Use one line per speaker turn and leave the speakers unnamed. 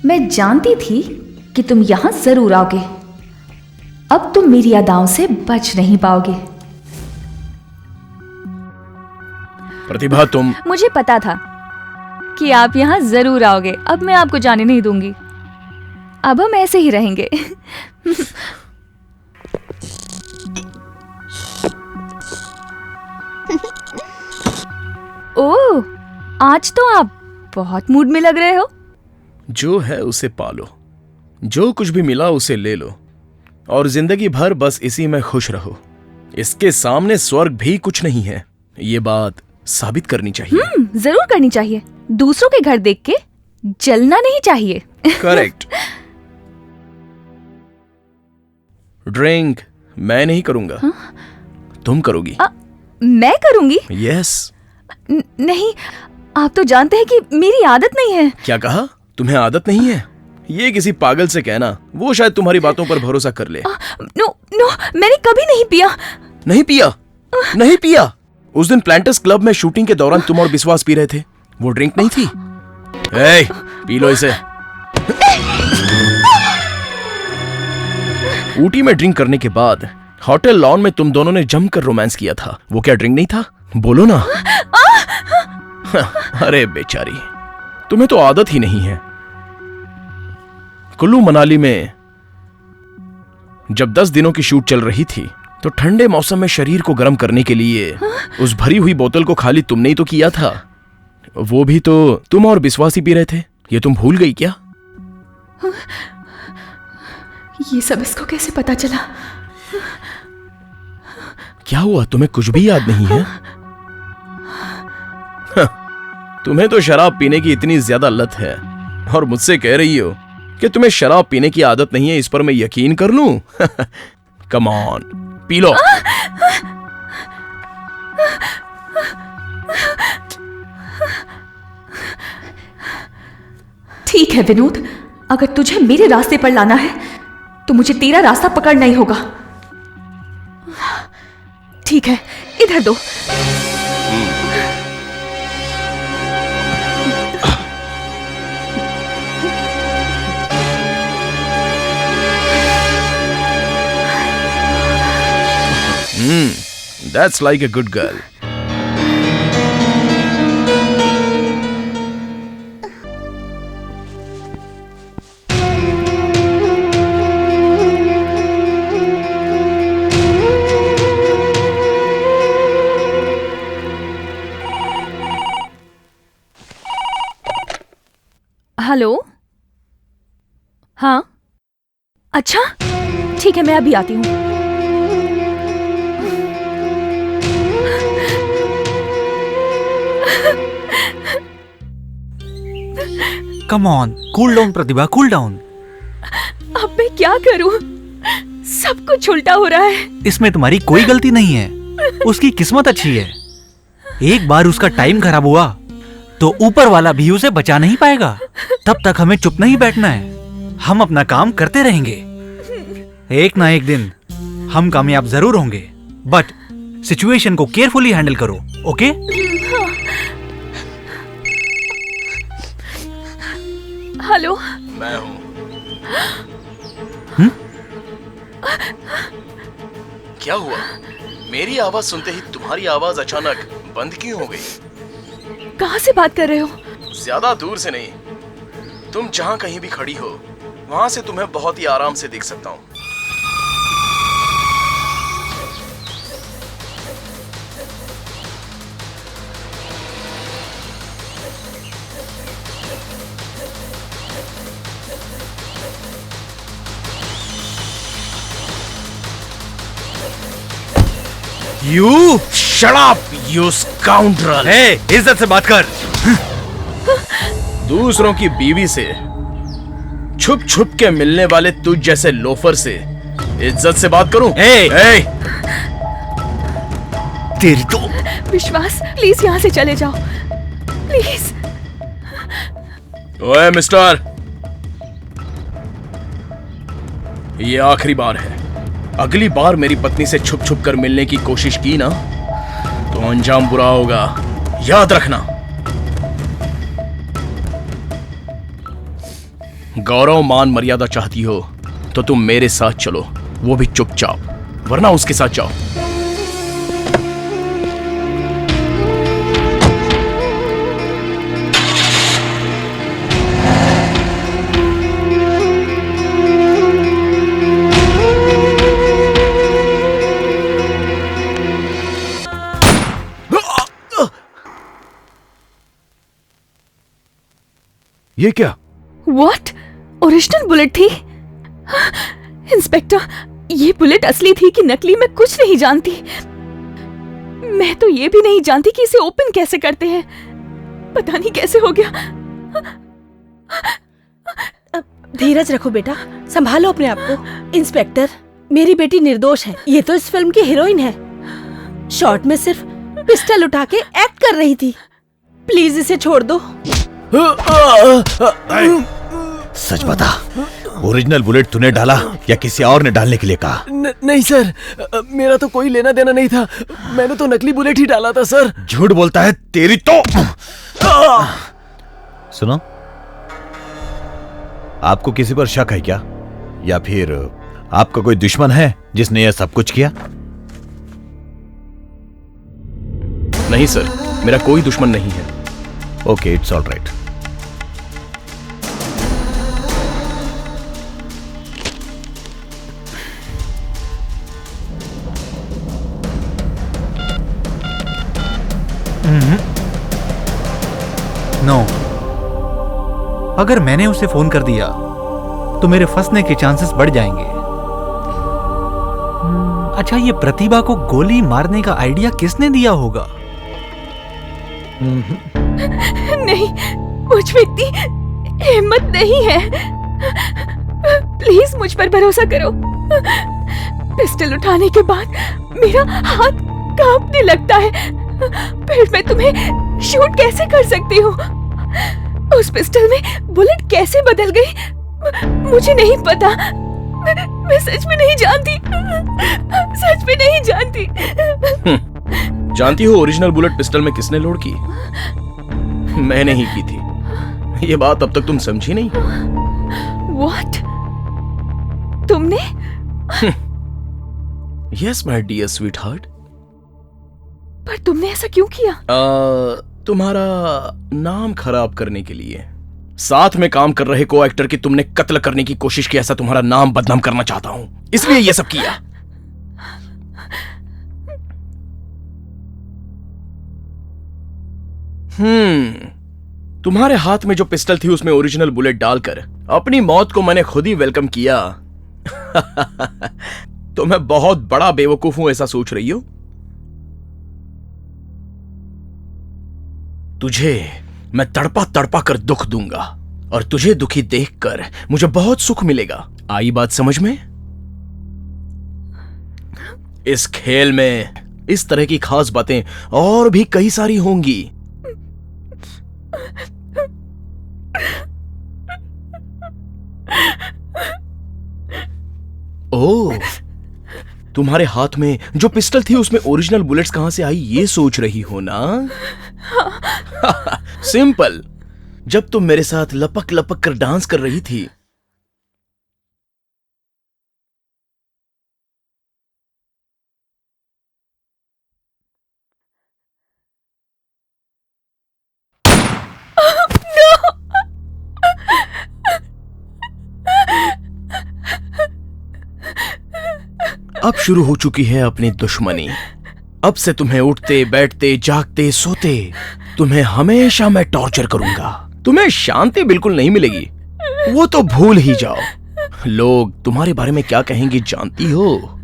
मैं जानती थी कि तुम यहां जरूर आओगे। अब तुम मेरी अदाओं से बच नहीं पाओगे।
प्रतिभा, तुम...
मुझे पता था कि आप यहां जरूर आओगे। अब मैं आपको जाने नहीं दूंगी। अब हम ऐसे ही रहेंगे। ओह, आज तो आप बहुत मूड में लग रहे हो।
जो है उसे पालो, जो कुछ भी मिला उसे ले लो और जिंदगी भर बस इसी में खुश रहो। इसके सामने स्वर्ग भी कुछ नहीं है। ये बात साबित करनी चाहिए।
जरूर करनी चाहिए। दूसरों के घर देख के जलना नहीं चाहिए।
करेक्ट। ड्रिंक मैं नहीं करूंगा। तुम करोगी।
मैं करूंगी?
यस।
नहीं, आप तो जानते हैं कि मेरी आदत नहीं है।
क्या कहा? तुम्हें आदत नहीं है? ये किसी पागल से कहना, वो शायद तुम्हारी बातों पर भरोसा कर ले।
नो, मैंने कभी नहीं पिया।
नहीं पिया? नहीं पिया? उस दिन प्लांटर्स क्लब में शूटिंग के दौरान तुम और विश्वास पी रहे थे, वो ड्रिंक नहीं थी? ए, पी लो इसे। ऊटी में ड्रिंक करने के बाद होटल लॉन में तुम दोनों ने जमकर रोमांस किया था, वो क्या ड्रिंक नहीं था? बोलो ना। अरे बेचारी, तुम्हें तो आदत ही नहीं है। कुल्लू मनाली में जब 10 दिनों की शूट चल रही थी तो ठंडे मौसम में शरीर को गर्म करने के लिए उस भरी हुई बोतल को खाली तुमने ही तो किया था। वो भी तो तुम और विश्वासी पी रहे थे। ये तुम भूल गई क्या?
ये सब इसको कैसे पता चला?
क्या हुआ, तुम्हें कुछ भी याद नहीं है? तुम्हें तो शराब पीने की इतनी ज्यादा लत है और मुझसे कह रही हो कि तुम्हें शराब पीने की आदत नहीं है। इस पर मैं यकीन कर लूं? Come on, P low.
ठीक है विनोद, अगर तुझे मेरे रास्ते पर लाना है तो मुझे तेरा रास्ता पकड़ना ही होगा। ठीक है, इधर दो।
That's like a good girl.
Hello. हाँ, अच्छा ठीक है, मैं अभी आती हूँ।
Come on, cool down Pratibha, cool down.
अब मैं क्या करूं? सब कुछ उल्टा हो रहा है।
इसमें तुम्हारी कोई गलती नहीं है, उसकी किस्मत अच्छी है। एक बार उसका टाइम खराब हुआ तो ऊपर वाला भी उसे बचा नहीं पाएगा। तब तक हमें चुप नहीं बैठना है, हम अपना काम करते रहेंगे। एक ना एक दिन हम कामयाब जरूर होंगे, बट सिचुएशन को केयरफुली हैंडल करो, ओके?
हेलो,
मैं हूं। क्या हुआ? मेरी आवाज सुनते ही तुम्हारी आवाज अचानक बंद क्यों हो गई?
कहाँ से बात कर रहे हो?
ज्यादा दूर से नहीं, तुम जहां कहीं भी खड़ी हो वहां से तुम्हें बहुत ही आराम से देख सकता हूं।
You
Shut up, you scoundrel!
हे, इज्जत से बात कर।
दूसरों की बीवी से छुप छुप के मिलने वाले तुझ जैसे लोफर से इज्जत से बात करूं?
हे! तेरी तो...
विश्वास, प्लीज यहाँ से चले जाओ, प्लीज।
ओए मिस्टर, ये आखिरी बार है। अगली बार मेरी पत्नी से छुप छुप कर मिलने की कोशिश की ना तो अंजाम बुरा होगा, याद रखना। गौरव मान मर्यादा चाहती हो तो तुम मेरे साथ चलो, वो भी चुपचाप, वरना उसके साथ जाओ।
ये क्या?
व्हाट? ओरिजिनल बुलेट थी? इंस्पेक्टर, ये बुलेट असली थी कि नकली मैं कुछ नहीं जानती। मैं तो ये भी नहीं जानती कि इसे ओपन कैसे करते हैं। पता नहीं कैसे हो गया।
धीरज रखो बेटा, संभालो अपने आप को। इंस्पेक्टर, मेरी बेटी निर्दोष है। ये तो इस फिल्म की हीरोइन है। शॉर्ट में सिर्फ पिस्टल उठा के एक्ट कर रही थी। प्लीज इसे छोड़ दो।
सच बता, ओरिजिनल बुलेट तूने डाला या किसी और ने डालने के लिए कहा?
नहीं सर, मेरा तो कोई लेना देना नहीं था। मैंने तो नकली बुलेट ही डाला था सर।
झूठ बोलता है तेरी तो। सुनो, आपको किसी पर शक है क्या, या फिर आपका कोई दुश्मन है जिसने यह सब कुछ किया?
नहीं सर, मेरा कोई दुश्मन नहीं है।
Okay, it's all right.
No, अगर मैंने उसे फोन कर दिया तो मेरे फंसने के चांसेस बढ़ जाएंगे। अच्छा, ये प्रतिभा को गोली मारने का आइडिया किसने दिया होगा?
नहीं, मुझ में इतनी हिम्मत नहीं है। प्लीज मुझ पर भरोसा करो। पिस्टल उठाने के बाद मेरा हाथ कांपने लगता है। फिर मैं तुम्हें शूट कैसे कर सकती हूँ? उस पिस्टल में बुलेट कैसे बदल गई मुझे नहीं पता। मैं सच में नहीं जानती। सच में नहीं जानती।
जानती हो ओरिजिनल बुलेट पिस्टल में किसने लोड की? मैंने ही की थी। ये बात अब तक तुम समझी नहीं।
What? तुमने?
Yes my dear sweetheart.
पर तुमने ऐसा क्यों किया?
तुम्हारा नाम खराब करने के लिए। साथ में काम कर रहे को एक्टर की तुमने कत्ल करने की कोशिश की, ऐसा तुम्हारा नाम बदनाम करना चाहता हूं, इसलिए ये सब किया। तुम्हारे हाथ में जो पिस्टल थी उसमें ओरिजिनल बुलेट डालकर अपनी मौत को मैंने खुद ही वेलकम किया। तो मैं बहुत बड़ा बेवकूफ हूं ऐसा सोच रही हो? तुझे मैं तड़पा तड़पा कर दुख दूंगा और तुझे दुखी देखकर मुझे बहुत सुख मिलेगा। आई बात समझ में? इस खेल में इस तरह की खास बातें और भी कई सारी होंगी। ओह, तुम्हारे हाथ में जो पिस्टल थी उसमें ओरिजिनल बुलेट्स कहां से आई ये सोच रही हो ना? सिंपल, जब तुम मेरे साथ लपक लपक कर डांस कर रही थी अब शुरू हो चुकी है अपनी दुश्मनी। अब से तुम्हें उठते बैठते जागते सोते तुम्हें हमेशा मैं टॉर्चर करूंगा। तुम्हें शांति बिल्कुल नहीं मिलेगी, वो तो भूल ही जाओ। लोग तुम्हारे बारे में क्या कहेंगे जानती हो?